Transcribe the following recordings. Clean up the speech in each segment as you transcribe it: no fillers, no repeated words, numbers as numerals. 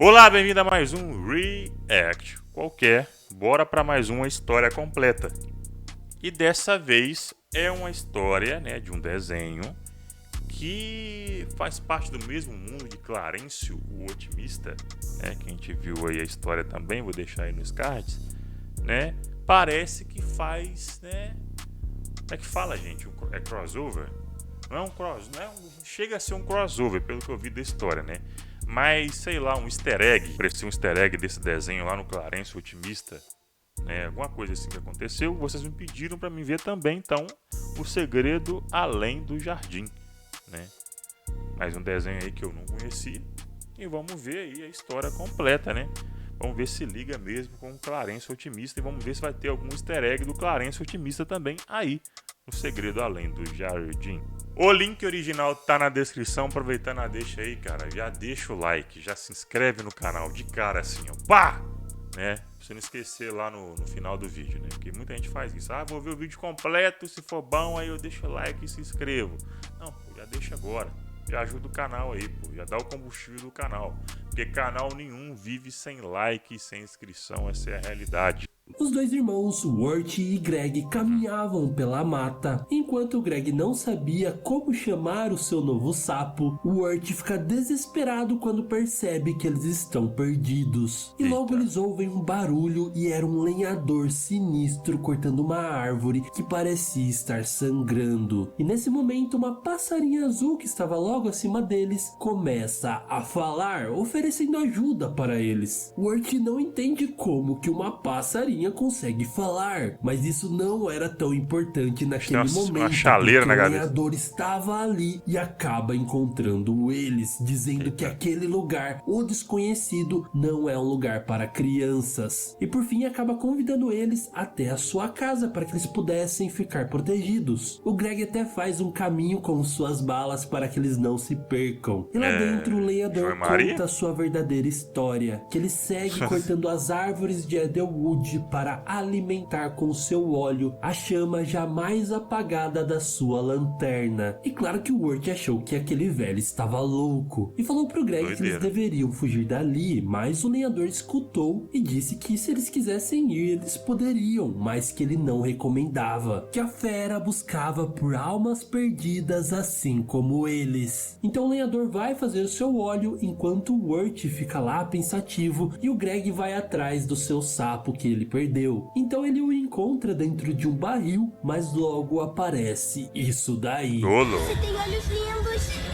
Olá, bem-vindo a mais um React qualquer. Bora para mais uma história completa. E dessa vez é uma história, de um desenho que faz parte do mesmo mundo de Clarencio, o Otimista, que a gente viu aí a história também, vou deixar aí nos cards, Parece que faz, Como é que fala, gente? É crossover? Não é um chega a ser um crossover, pelo que eu vi da história, Mas, sei lá, um easter egg. Parecia um easter egg desse desenho lá no Clarencio Otimista. Alguma coisa assim que aconteceu. Vocês me pediram para me ver também, então, O Segredo Além do Jardim. Mais um desenho aí que eu não conheci. E vamos ver aí a história completa, Vamos ver se liga mesmo com o Clarencio Otimista. E vamos ver se vai ter algum easter egg do Clarencio Otimista também aí. O Segredo Além do Jardim. O link original tá na descrição. Aproveitando a deixa aí, cara, já deixa o like, já se inscreve no canal de cara assim, ó, pá! Pra você não esquecer lá no final do vídeo, Porque muita gente faz isso. Ah, vou ver o vídeo completo, se for bom, aí eu deixo o like e se inscrevo. Não, pô, já deixa agora. Já ajuda o canal aí, pô. Já dá o combustível do canal. Porque canal nenhum vive sem like e sem inscrição. Essa é a realidade. Os dois irmãos, Wirt e Greg, caminhavam pela mata. Enquanto Greg não sabia como chamar o seu novo sapo, Wirt fica desesperado quando percebe que eles estão perdidos. E logo eles ouvem um barulho e era um lenhador sinistro cortando uma árvore que parecia estar sangrando. E nesse momento, uma passarinha azul que estava logo acima deles começa a falar, oferecendo ajuda para eles. Wirt não entende como que uma passarinha consegue falar, mas isso não era tão importante naquele momento, uma chaleira porque na o lenhador estava ali e acaba encontrando eles, dizendo que aquele lugar, o desconhecido, não é um lugar para crianças. E por fim acaba convidando eles até a sua casa para que eles pudessem ficar protegidos. O Greg até faz um caminho com suas balas para que eles não se percam. E lá dentro o lenhador conta a sua verdadeira história, que ele segue cortando as árvores de Edelwood para alimentar com seu óleo a chama jamais apagada da sua lanterna. E claro que o Wirt achou que aquele velho estava louco e falou pro Greg que eles deveriam fugir dali, mas o lenhador escutou e disse que se eles quisessem ir, eles poderiam, mas que ele não recomendava, que a fera buscava por almas perdidas assim como eles. Então o lenhador vai fazer o seu óleo enquanto o Wirt fica lá pensativo e o Greg vai atrás do seu sapo que ele perdeu. Então ele o encontra dentro de um barril, mas logo aparece isso daí. Você tem olhos lindos.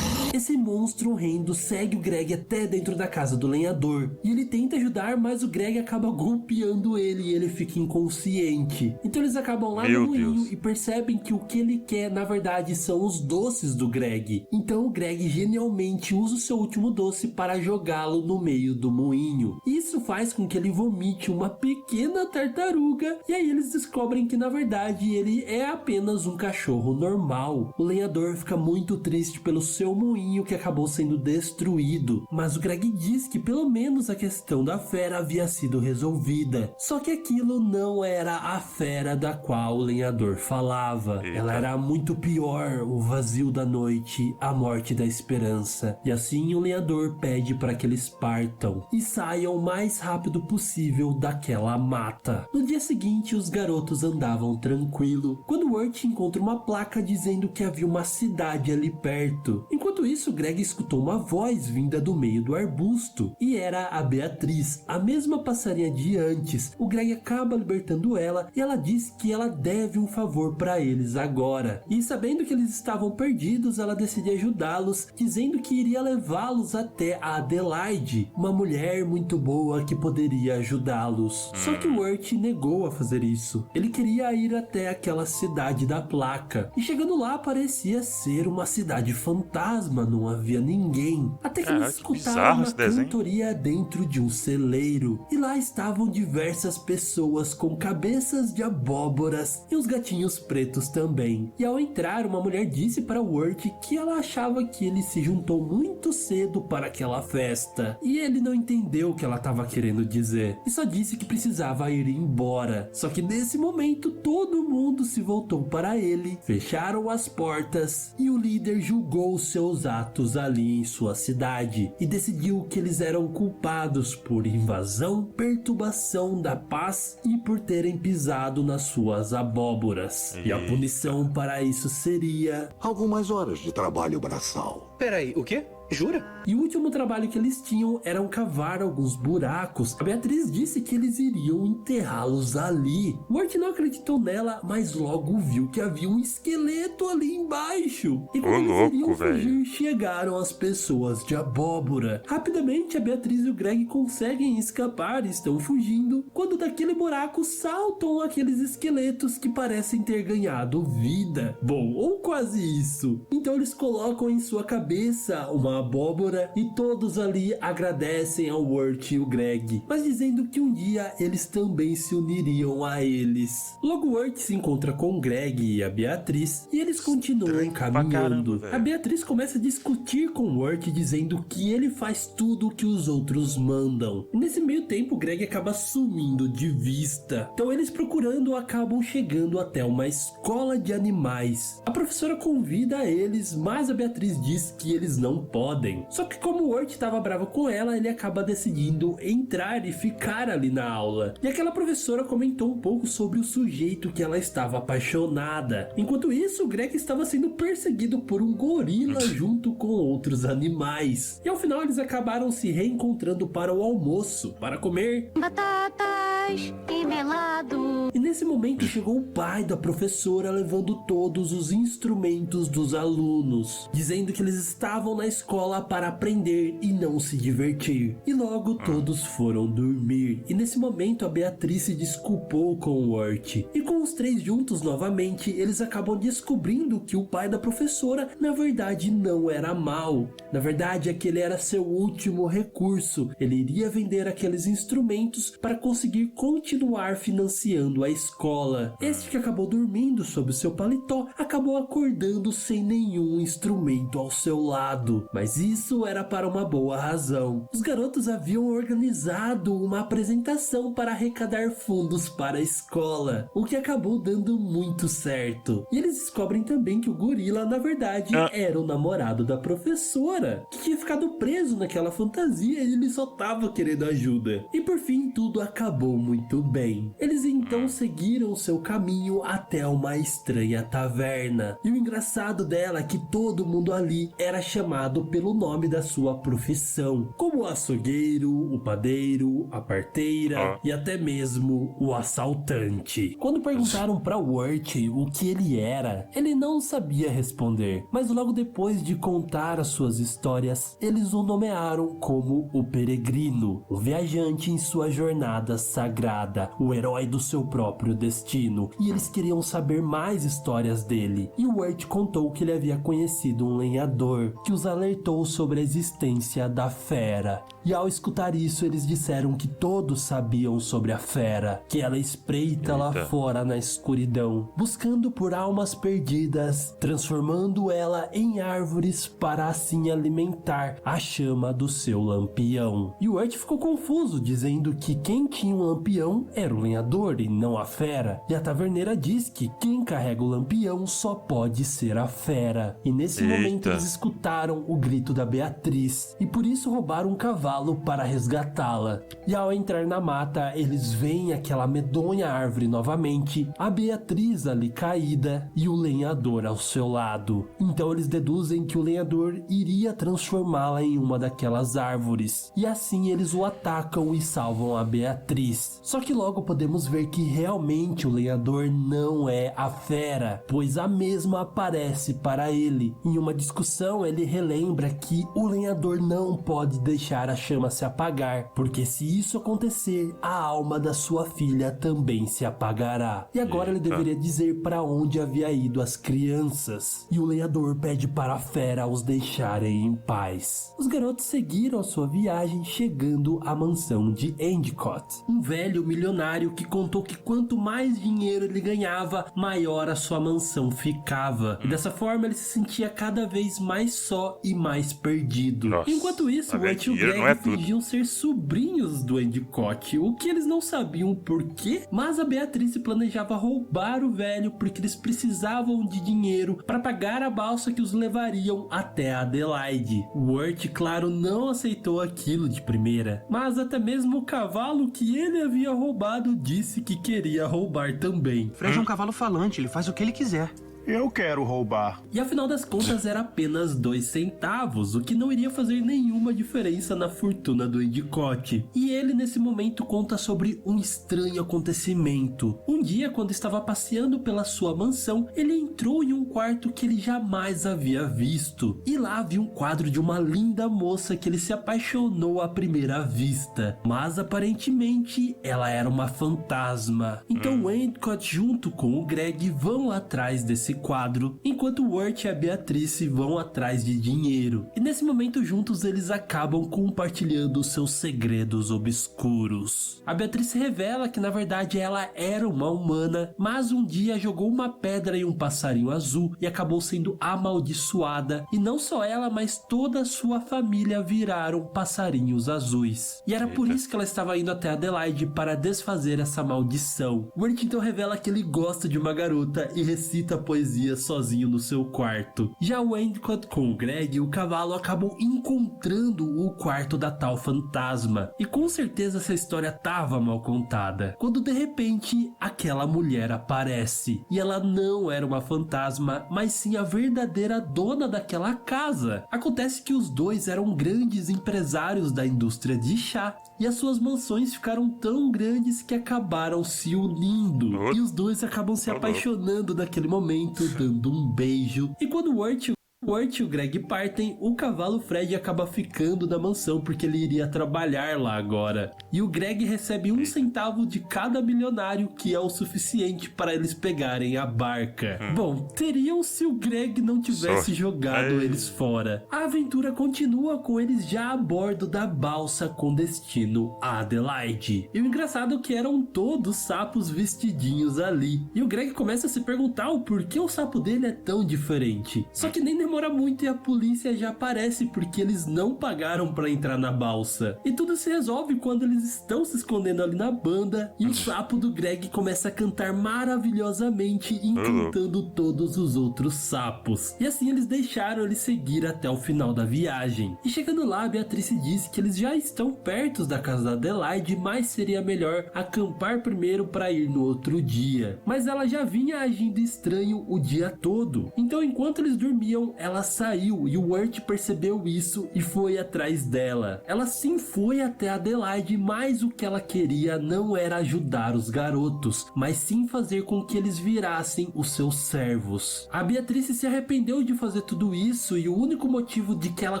Esse monstro horrendo segue o Greg até dentro da casa do lenhador. E ele tenta ajudar, mas o Greg acaba golpeando ele e ele fica inconsciente. Então eles acabam lá no moinho e percebem que o que ele quer, na verdade, são os doces do Greg. Então o Greg genialmente usa o seu último doce para jogá-lo no meio do moinho. Isso faz com que ele vomite uma pequena tartaruga. E aí eles descobrem que, na verdade, ele é apenas um cachorro normal. O lenhador fica muito triste pelo seu moinho que acabou sendo destruído, mas o Greg diz que pelo menos a questão da fera havia sido resolvida. Só que aquilo não era a fera da qual o lenhador falava. Ela era muito pior, o vazio da noite, a morte da esperança. E assim o lenhador pede para que eles partam e saiam o mais rápido possível daquela mata. No dia seguinte, os garotos andavam tranquilo, quando Wirt encontra uma placa dizendo que havia uma cidade ali perto. Enquanto isso, Greg escutou uma voz vinda do meio do arbusto, e era a Beatriz, a mesma passarinha de antes. O Greg acaba libertando ela, e ela diz que ela deve um favor para eles agora. E sabendo que eles estavam perdidos, ela decide ajudá-los, dizendo que iria levá-los até a Adelaide, uma mulher muito boa que poderia ajudá-los. Só que o Wirt negou a fazer isso. Ele queria ir até aquela cidade da placa, e chegando lá parecia ser uma cidade fantasma, não havia ninguém. Até que eles escutaram uma cantoria dentro de um celeiro. E lá estavam diversas pessoas com cabeças de abóboras e os gatinhos pretos também. E ao entrar, uma mulher disse para Wirt que ela achava que ele se juntou muito cedo para aquela festa. E ele não entendeu o que ela estava querendo dizer. E só disse que precisava ir embora. Só que nesse momento, todo mundo se voltou para ele, fecharam as portas e o líder julgou seus seus atos ali em sua cidade e decidiu que eles eram culpados por invasão, perturbação da paz e por terem pisado nas suas abóboras. E a punição para isso seria Algumas horas de trabalho braçal. Peraí, o quê? Jura? E o último trabalho que eles tinham era cavar alguns buracos. A Beatriz disse que eles iriam enterrá-los ali. O Art não acreditou nela, mas logo viu que havia um esqueleto ali embaixo. E quando eles iriam fugir, chegaram as pessoas de abóbora. Rapidamente, a Beatriz e o Greg conseguem escapar e estão fugindo, quando daquele buraco saltam aqueles esqueletos que parecem ter ganhado vida. Bom, ou quase isso. Então eles colocam em sua cabeça uma abóbora e todos ali agradecem ao Wirt e o Greg, mas dizendo que um dia eles também se uniriam a eles. Logo o Wirt se encontra com o Greg e a Beatriz e eles continuam caminhando. A Beatriz começa a discutir com o Wirt dizendo que ele faz tudo o que os outros mandam. E nesse meio tempo o Greg acaba sumindo de vista. Então eles procurando acabam chegando até uma escola de animais. A professora convida eles, mas a Beatriz diz que eles não podem. Só que como o Wirt estava bravo com ela, ele acaba decidindo entrar e ficar ali na aula. E aquela professora comentou um pouco sobre o sujeito que ela estava apaixonada. Enquanto isso, o Greg estava sendo perseguido por um gorila junto com outros animais. E ao final eles acabaram se reencontrando para o almoço, para comer Batatas e melado. E nesse momento chegou o pai da professora levando todos os instrumentos dos alunos, dizendo que eles estavam na escola para aprender e não se divertir. E logo todos foram dormir. E nesse momento a Beatriz se desculpou com o Wirt. E com os três juntos novamente, eles acabam descobrindo que o pai da professora na verdade não era mau. Na verdade, aquele era seu último recurso. Ele iria vender aqueles instrumentos para conseguir continuar financiando a escola. Este que acabou dormindo sob o seu paletó acabou acordando sem nenhum instrumento ao seu lado. Mas isso era para uma boa razão. Os garotos haviam organizado uma apresentação para arrecadar fundos para a escola, o que acabou dando muito certo. E eles descobrem também que o gorila, na verdade, era o namorado da professora, que tinha ficado preso naquela fantasia e ele só tava querendo ajuda. E por fim, tudo acabou muito bem. Eles então seguiram seu caminho até uma estranha taverna. E o engraçado dela é que todo mundo ali era chamado pelo nome da sua profissão, como o açougueiro, o padeiro, a parteira e até mesmo o assaltante. Quando perguntaram para Wirt o que ele era, ele não sabia responder, mas logo depois de contar as suas histórias, eles o nomearam como o peregrino, o viajante em sua jornada sagrada, o herói do seu próprio destino, e eles queriam saber mais histórias dele. E o Wirt contou que ele havia conhecido um lenhador que os alertou sobre a existência da fera. E ao escutar isso, eles disseram que todos sabiam sobre a fera, que ela espreita lá fora na escuridão, buscando por almas perdidas, transformando ela em árvores para assim alimentar a chama do seu lampião. E o Wirt ficou confuso, dizendo que quem tinha um lampião era o lenhador e não a fera. E a taverneira diz que quem carrega o lampião só pode ser a fera. E nesse momento eles escutaram o grito da Beatriz e por isso roubaram um cavalo para resgatá-la. E ao entrar na mata, eles veem aquela medonha árvore novamente, a Beatriz ali caída e o lenhador ao seu lado. Então eles deduzem que o lenhador iria transformá-la em uma daquelas árvores. E assim eles o atacam e salvam a Beatriz. Só que logo podemos ver que realmente o lenhador não é a fera, pois a mesma aparece para ele. Em uma discussão, ele relembra que o lenhador não pode deixar a chama se apagar, porque se isso acontecer, a alma da sua filha também se apagará. E agora ele deveria dizer para onde havia ido as crianças. E o lenhador pede para a fera os deixarem em paz. Os garotos seguiram a sua viagem, chegando à mansão de Endicott, um velho milionário que contou que quanto mais dinheiro ele ganhava, maior a sua mansão ficava. E dessa forma ele se sentia cada vez mais só e mais perdido. Nossa, Enquanto isso, o Art e o Greg fingiam ser sobrinhos do Endicott, o que eles não sabiam por quê, mas a Beatrice planejava roubar o velho porque eles precisavam de dinheiro para pagar a balsa que os levariam até Adelaide. O Art, claro, não aceitou aquilo de primeira, mas até mesmo o cavalo que ele havia roubado disse que queria roubar também. Fred é um cavalo falante, ele faz o que ele quiser. Eu quero roubar. E afinal das contas era apenas 2 centavos, o que não iria fazer nenhuma diferença na fortuna do Endicott. E ele nesse momento conta sobre um estranho acontecimento. Um dia, quando estava passeando pela sua mansão, ele entrou em um quarto que ele jamais havia visto. E lá viu um quadro de uma linda moça que ele se apaixonou à primeira vista. Mas aparentemente ela era uma fantasma. Então o Endicott junto com o Greg vão atrás desse quadro, enquanto o Art e a Beatrice vão atrás de dinheiro. E nesse momento juntos eles acabam compartilhando seus segredos obscuros. A Beatrice revela que na verdade ela era uma humana, mas um dia jogou uma pedra em um passarinho azul e acabou sendo amaldiçoada. E não só ela, mas toda a sua família viraram passarinhos azuis. E era por isso que ela estava indo até Adelaide para desfazer essa maldição. O Art então revela que ele gosta de uma garota e recita poesia sozinho no seu quarto. Já o Endicott com o Greg, o cavalo, acabam encontrando o quarto da tal fantasma. E com certeza essa história estava mal contada, quando de repente aquela mulher aparece. E ela não era uma fantasma, mas sim a verdadeira dona daquela casa. Acontece que os dois eram grandes empresários da indústria de chá, e as suas mansões ficaram tão grandes que acabaram se unindo. E os dois acabam se apaixonando naquele momento, dando um beijo. E quando o Art e o Greg partem, o cavalo Fred acaba ficando na mansão porque ele iria trabalhar lá agora. E o Greg recebe 1 centavo de cada milionário, que é o suficiente para eles pegarem a barca. Bom, teriam se o Greg não tivesse jogado eles fora. A aventura continua com eles já a bordo da balsa com destino a Adelaide. E o engraçado é que eram todos sapos vestidinhos ali. E o Greg começa a se perguntar o porquê o sapo dele é tão diferente. Só que nem demora muito e a polícia já aparece porque eles não pagaram para entrar na balsa. E tudo se resolve quando eles estão se escondendo ali na banda e o sapo do Greg começa a cantar maravilhosamente, encantando todos os outros sapos. E assim eles deixaram ele seguir até o final da viagem. E chegando lá, a Beatrice disse que eles já estão perto da casa da Adelaide, mas seria melhor acampar primeiro para ir no outro dia. Mas ela já vinha agindo estranho o dia todo. Então enquanto eles dormiam, ela saiu e o Art percebeu isso e foi atrás dela. Ela sim foi até Adelaide, mas o que ela queria não era ajudar os garotos, mas sim fazer com que eles virassem os seus servos. A Beatrice se arrependeu de fazer tudo isso e o único motivo de que ela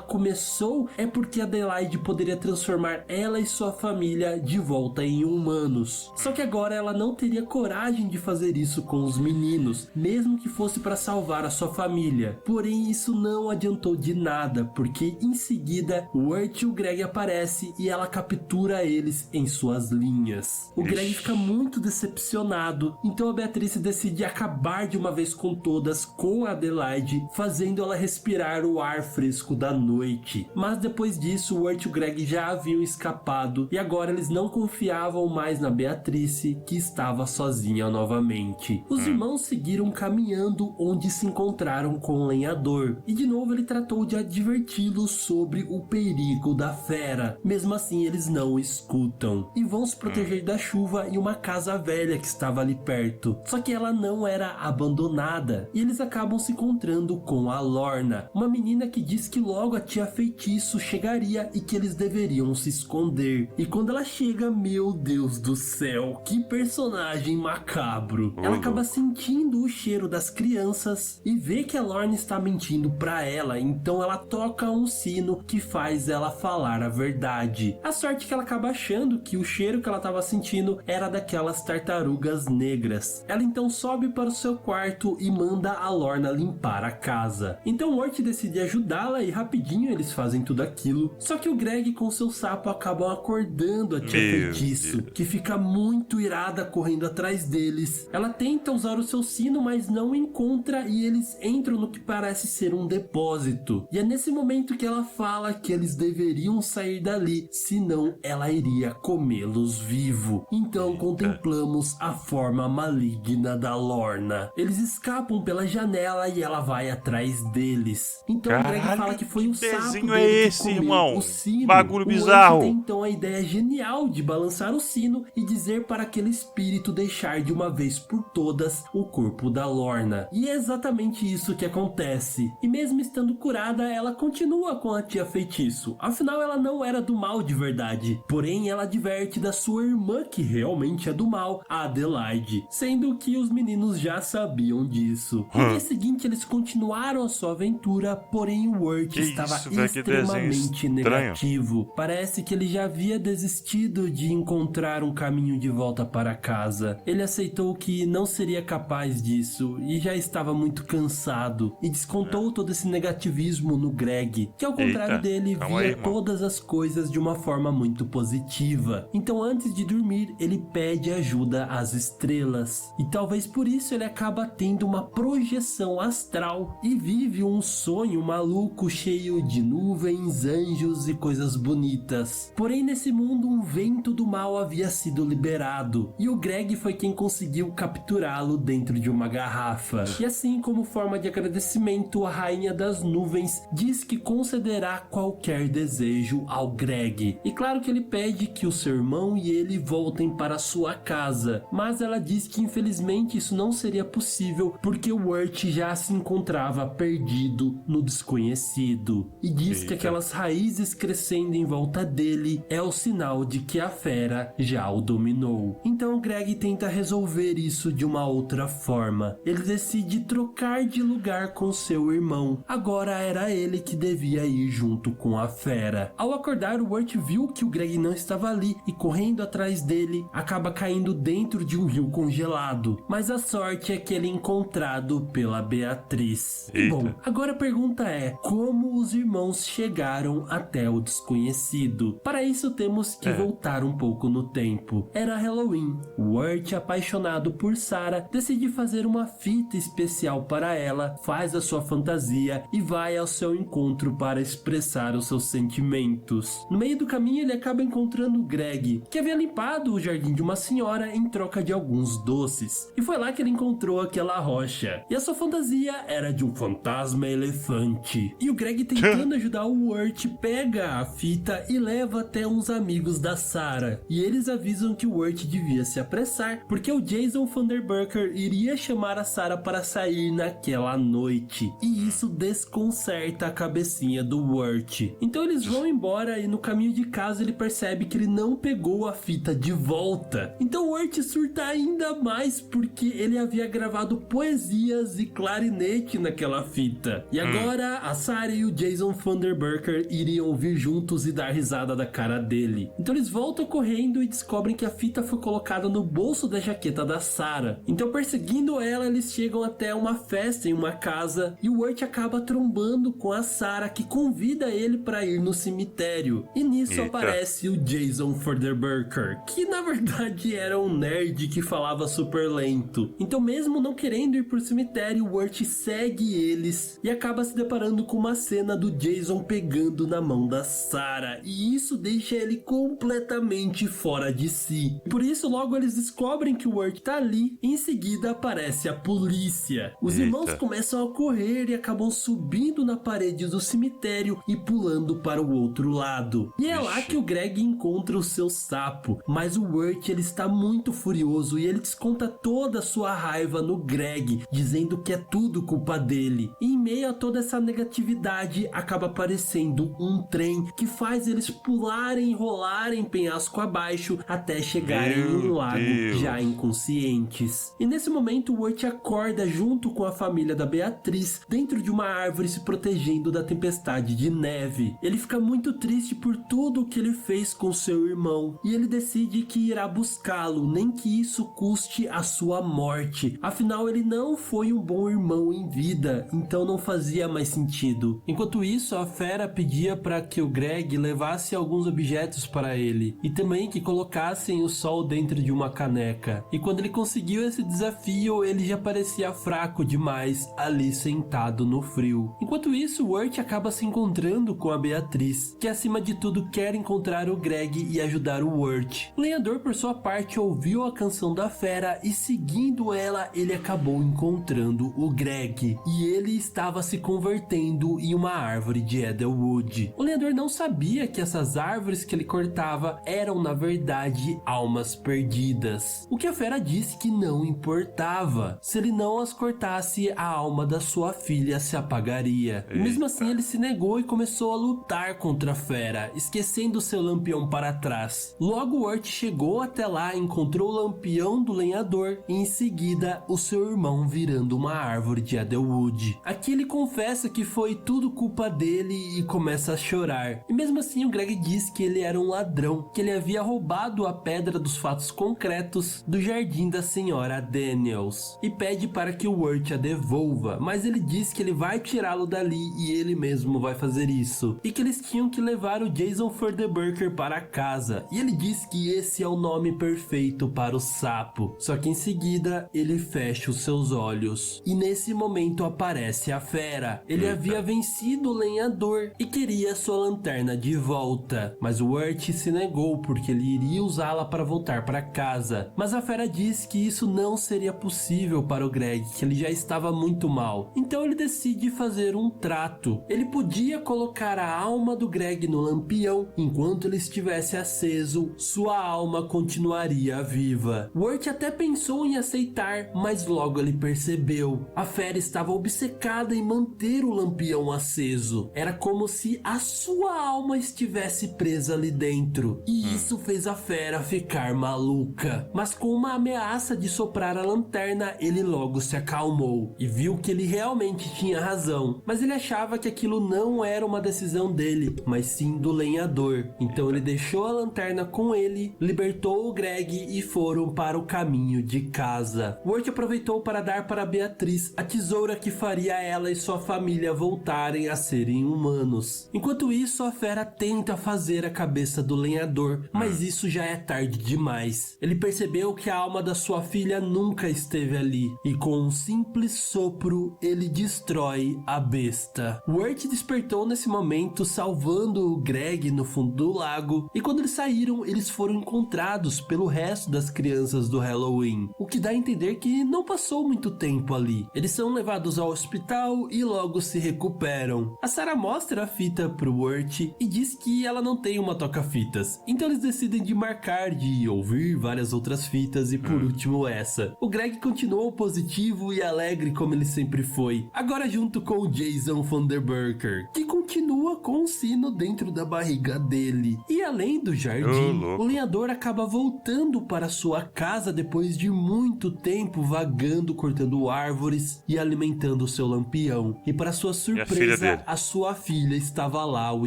começou é porque Adelaide poderia transformar ela e sua família de volta em humanos. Só que agora ela não teria coragem de fazer isso com os meninos, mesmo que fosse para salvar a sua família. Porém, isso não adiantou de nada, porque em seguida o Art e o Greg aparece e ela captura eles em suas linhas. O Greg fica muito decepcionado, então a Beatrice decide acabar de uma vez com todas com a Adelaide, fazendo ela respirar o ar fresco da noite. Mas depois disso, o Art e o Greg já haviam escapado e agora eles não confiavam mais na Beatrice, que estava sozinha novamente. Os irmãos seguiram caminhando onde se encontraram com o lenhador, e de novo ele tratou de adverti-los sobre o perigo da fera. Mesmo assim, eles não escutam e vão se proteger da chuva em uma casa velha que estava ali perto. Só que ela não era abandonada e eles acabam se encontrando com a Lorna, uma menina que diz que logo a tia Feitiço chegaria e que eles deveriam se esconder. E quando ela chega, meu Deus do céu, que personagem macabro! Ela acaba sentindo o cheiro das crianças e vê que a Lorna está mentindo mentindo pra ela, então ela toca um sino que faz ela falar a verdade. A sorte é que ela acaba achando que o cheiro que ela estava sentindo era daquelas tartarugas negras. Ela então sobe para o seu quarto e manda a Lorna limpar a casa. Então o Wirt decide ajudá-la e rapidinho eles fazem tudo aquilo. Só que o Greg com seu sapo acabam acordando a tia Feitiço, que fica muito irada correndo atrás deles. Ela tenta usar o seu sino, mas não encontra e eles entram no que parece ser um depósito. E é nesse momento que ela fala que eles deveriam sair dali, senão ela iria comê-los vivo. Então contemplamos a forma maligna da Lorna. Eles escapam pela janela e ela vai atrás deles. Então o Greg fala que foi o sapo desenho dele é que esse, comeu irmão? o sino. Bagulho O Wirt bizarro. tem então a ideia genial de balançar o sino e dizer para aquele espírito deixar de uma vez por todas o corpo da Lorna. E é exatamente isso que acontece. E mesmo estando curada, ela continua com a tia Feitiço. Afinal, ela não era do mal de verdade. Porém, ela adverte da sua irmã que realmente é do mal, a Adelaide. Sendo que os meninos já sabiam disso. No dia seguinte, eles continuaram a sua aventura, porém o Wirt estava extremamente negativo. Parece que ele já havia desistido de encontrar um caminho de volta para casa. Ele aceitou que não seria capaz disso e já estava muito cansado e descontou todo esse negativismo no Greg, que ao contrário dele via todas as coisas de uma forma muito positiva. Então antes de dormir ele pede ajuda às estrelas e talvez por isso ele acaba tendo uma projeção astral e vive um sonho maluco cheio de nuvens, anjos e coisas bonitas. Porém nesse mundo um vento do mal havia sido liberado e o Greg foi quem conseguiu capturá-lo dentro de uma garrafa. E assim, como forma de agradecimento, a Rainha das Nuvens diz que concederá qualquer desejo ao Greg. E claro que ele pede que o seu irmão e ele voltem para sua casa, mas ela diz que infelizmente isso não seria possível porque o Wirt já se encontrava perdido no desconhecido. E diz que aquelas raízes crescendo em volta dele é o sinal de que a fera já o dominou. Então o Greg tenta resolver isso de uma outra forma. Ele decide trocar de lugar com seu irmão. Agora era ele que devia ir junto com a fera. Ao acordar, o Wirt viu que o Greg não estava ali e correndo atrás dele, acaba caindo dentro de um rio congelado. Mas a sorte é que ele é encontrado pela Beatriz. E bom, agora a pergunta é, como os irmãos chegaram até o desconhecido? Para isso temos que voltar um pouco no tempo. Era Halloween. O Wirt, apaixonado por Sarah, decide fazer uma fita especial para ela, faz a sua fantasia e vai ao seu encontro para expressar os seus sentimentos. No meio do caminho ele acaba encontrando Greg, que havia limpado o jardim de uma senhora em troca de alguns doces. E foi lá que ele encontrou aquela rocha. E a sua fantasia era de um fantasma elefante. E o Greg, tentando ajudar o Wirt, pega a fita e leva até uns amigos da Sarah. E eles avisam que o Wirt devia se apressar, porque o Jason Vanderburker iria chamar a Sarah para sair naquela noite. E isso desconcerta a cabecinha do Wirt. Então eles vão embora e no caminho de casa ele percebe que ele não pegou a fita de volta. Então o Wirt surta ainda mais porque ele havia gravado poesias e clarinete naquela fita. E agora a Sarah e o Jason Vanderburker iriam vir juntos e dar risada da cara dele. Então eles voltam correndo e descobrem que a fita foi colocada no bolso da jaqueta da Sarah. Então perseguindo ela, eles chegam até uma festa em uma casa e o Wirt acaba trombando com a Sarah, que convida ele para ir no cemitério. E nisso aparece o Jason Vanderburker, que na verdade era um nerd que falava super lento. Então mesmo não querendo ir pro cemitério, o Wirt segue eles e acaba se deparando com uma cena do Jason pegando na mão da Sarah. E isso deixa ele completamente fora de si. Por isso logo eles descobrem que o Wirt tá ali e em seguida aparece a polícia. Os irmãos começam a correr e acabam subindo na parede do cemitério e pulando para o outro lado. E é lá que o Greg encontra o seu sapo, mas o Wirt ele está muito furioso e ele desconta toda a sua raiva no Greg, dizendo que é tudo culpa dele. E em meio a toda essa negatividade acaba aparecendo um trem que faz eles pularem e rolarem penhasco abaixo até chegarem em um lago já inconscientes. E nesse momento o Wirt acorda junto com a família da Beatriz dentro de uma árvore se protegendo da tempestade de neve. Ele fica muito triste por tudo o que ele fez com seu irmão e ele decide que irá buscá-lo, nem que isso custe a sua morte. Afinal, ele não foi um bom irmão em vida, então não fazia mais sentido. Enquanto isso, a fera pedia para que o Greg levasse alguns objetos para ele e também que colocassem o sol dentro de uma caneca. E quando ele conseguiu esse desafio, ele já parecia fraco demais ali sentado no frio. Enquanto isso, o Wirt acaba se encontrando com a Beatriz, que acima de tudo quer encontrar o Greg e ajudar o Wirt. O lenhador, por sua parte, ouviu a canção da fera e seguindo ela, ele acabou encontrando o Greg. E ele estava se convertendo em uma árvore de Edelwood. O lenhador não sabia que essas árvores que ele cortava eram, na verdade, almas perdidas. O que a fera disse que não importava. Se ele não as cortasse, a alma da sua filha se apagaria. E mesmo assim, ele se negou e começou a lutar contra a fera, esquecendo seu lampião para trás. Logo, o Wirt chegou até lá, encontrou o lampião do lenhador e em seguida o seu irmão virando uma árvore de Edelwood. Aqui ele confessa que foi tudo culpa dele e começa a chorar. E mesmo assim, o Greg diz que ele era um ladrão, que ele havia roubado a pedra dos fatos concretos do jardim da senhora Daniels e pede para que o Wirt a devolva, mas ele diz que ele vai tirá-lo dali e ele mesmo vai fazer isso, e que eles tinham que levar o Jason Fordeburker para casa, e ele diz que esse é o nome perfeito para o sapo. Só que em seguida ele fecha os seus olhos e nesse momento aparece a fera. Ele havia vencido o lenhador e queria sua lanterna de volta, mas o Wirt se negou porque ele iria usá-la para voltar para casa. Mas a fera disse que isso não seria possível para o Greg, que ele já estava muito mal. Então ele decide fazer um trato. Ele podia colocar a alma do Greg no lampião. Enquanto ele estivesse aceso, sua alma continuaria viva. Wirt até pensou em aceitar, mas logo ele percebeu. A fera estava obcecada em manter o lampião aceso. Era como se a sua alma estivesse presa ali dentro. E isso fez a fera ficar maluca. Mas com uma ameaça de soprar a lanterna, ele logo se acalmou e viu que ele realmente tinha razão. Mas ele achava que aquilo não era uma decisão dele, mas sim do lenhador. Então ele deixou a lanterna com ele, libertou o Greg e foram para o caminho de casa. Wirt aproveitou para dar para Beatriz a tesoura que faria ela e sua família voltarem a serem humanos. Enquanto isso, a fera tenta fazer a cabeça do lenhador, mas isso já é tarde demais. Ele percebeu que a alma da sua filha nunca esteve ali, e com um simples sopro, ele destrói a besta. Wirt despertou nesse momento, salvando o Greg no fundo do lago, e quando eles saíram, eles foram encontrados pelo resto das crianças do Halloween, o que dá a entender que não passou muito tempo ali. Eles são levados ao hospital e logo se recuperam. A Sarah mostra a fita pro Wirt e diz que ela não tem uma toca-fitas, então eles decidem de marcar de ouvir várias outras fitas e por último essa. O Greg continuou positivo e alegre como ele sempre foi, agora junto com o Jason Vanderburker, que continua com o sino dentro da barriga dele. E além do jardim, o lenhador acaba voltando para sua casa depois de muito tempo vagando, cortando árvores e alimentando seu lampião. E para sua surpresa, a sua filha estava lá o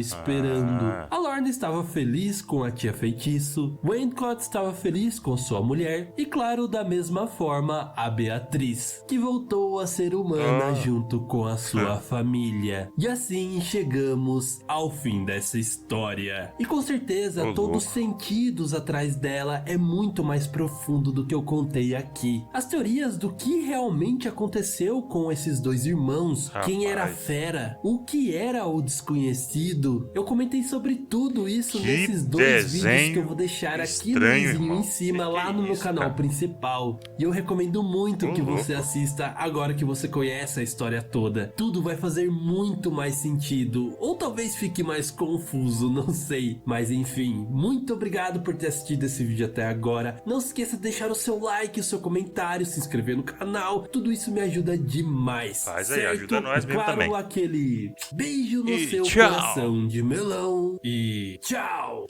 esperando. A Lorna estava feliz com a tia feitiço, Wendcott estava feliz com sua mulher e claro, da mesma forma, a Beatriz, que voltou a ser humana junto com a sua família. E assim chegamos ao fim dessa história. E com certeza, todos os sentidos atrás dela é muito mais profundo do que eu contei aqui. As teorias do que realmente aconteceu com esses dois irmãos, quem era a fera, o que era o desconhecido, eu comentei sobre tudo isso nesses dois vídeos que eu vou deixar aqui no vizinho em cima, lá no meu canal principal. E eu recomendo muito que você assista agora que você conhece a história toda. Tudo vai fazer muito mais sentido, ou talvez fique mais confuso, não sei. Mas enfim, muito obrigado por ter assistido esse vídeo até agora. Não se esqueça de deixar o seu like, o seu comentário, se inscrever no canal. Tudo isso me ajuda demais. Faz aí, ajuda nós mesmo claro, também. Aquele beijo no seu tchau. coração de melão. E tchau!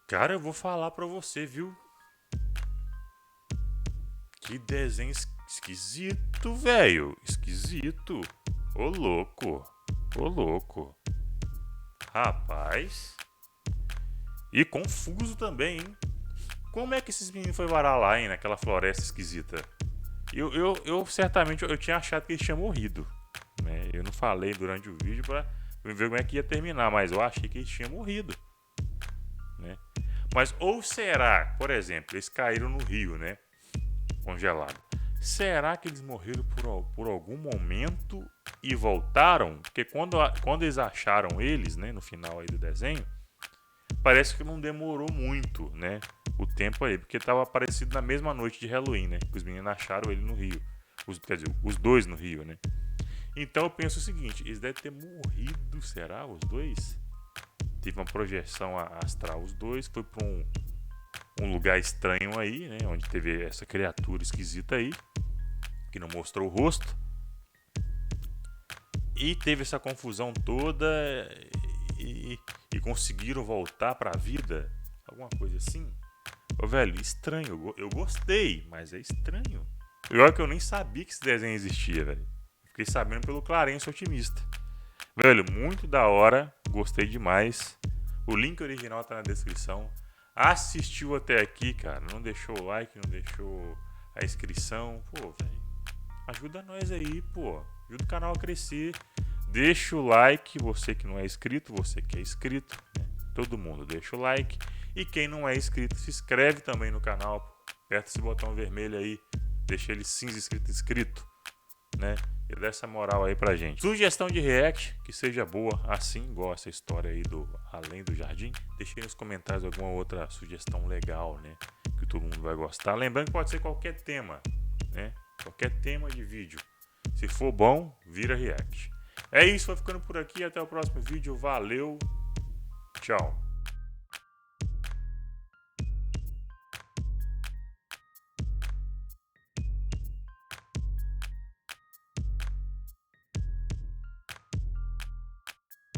Cara, eu vou falar pra você, viu? Que desenho esquisito, velho. Esquisito. Ô louco. Ô louco. Rapaz. E confuso também, hein? Como é que esses meninos foram varar lá, hein? Naquela floresta esquisita. Eu certamente eu tinha achado que eles tinham morrido, né? Eu não falei durante o vídeo pra ver como é que ia terminar, mas eu achei que eles tinham morrido, né? Mas ou será, por exemplo, eles caíram no rio, né? Congelado. Será que eles morreram por algum momento e voltaram? Porque quando eles acharam eles, né, no final aí do desenho, parece que não demorou muito, né? O tempo aí, porque tava parecido na mesma noite de Halloween, né? Que os meninos acharam ele no rio. Quer dizer, os dois no rio, né? Então eu penso o seguinte, eles devem ter morrido, será? Os dois? Teve uma projeção astral, os dois, foi pra um lugar estranho aí, né? Onde teve essa criatura esquisita aí, que não mostrou o rosto. E teve essa confusão toda e conseguiram voltar pra vida. Alguma coisa assim. Ô, velho, estranho. Eu gostei, mas é estranho. Pior que eu nem sabia que esse desenho existia, velho. Fiquei sabendo pelo Clarence Otimista. Velho, muito da hora. Gostei demais. O link original tá na descrição. Assistiu até aqui, cara. Não deixou o like, não deixou a inscrição. Pô, velho. Ajuda nós aí, pô. Ajuda o canal a crescer. Deixa o like, você que não é inscrito, você que é inscrito, né? Todo mundo deixa o like. E quem não é inscrito, se inscreve também no canal. Aperta esse botão vermelho aí. Deixa ele cinza inscrito, né? E dá essa moral aí pra gente. Sugestão de react, que seja boa, assim, igual essa história aí do Além do Jardim. Deixei nos comentários alguma outra sugestão legal, né? Que todo mundo vai gostar. Lembrando que pode ser qualquer tema, né? Qualquer tema de vídeo. Se for bom, vira react. É isso, vou ficando por aqui. Até o próximo vídeo. Valeu. Tchau.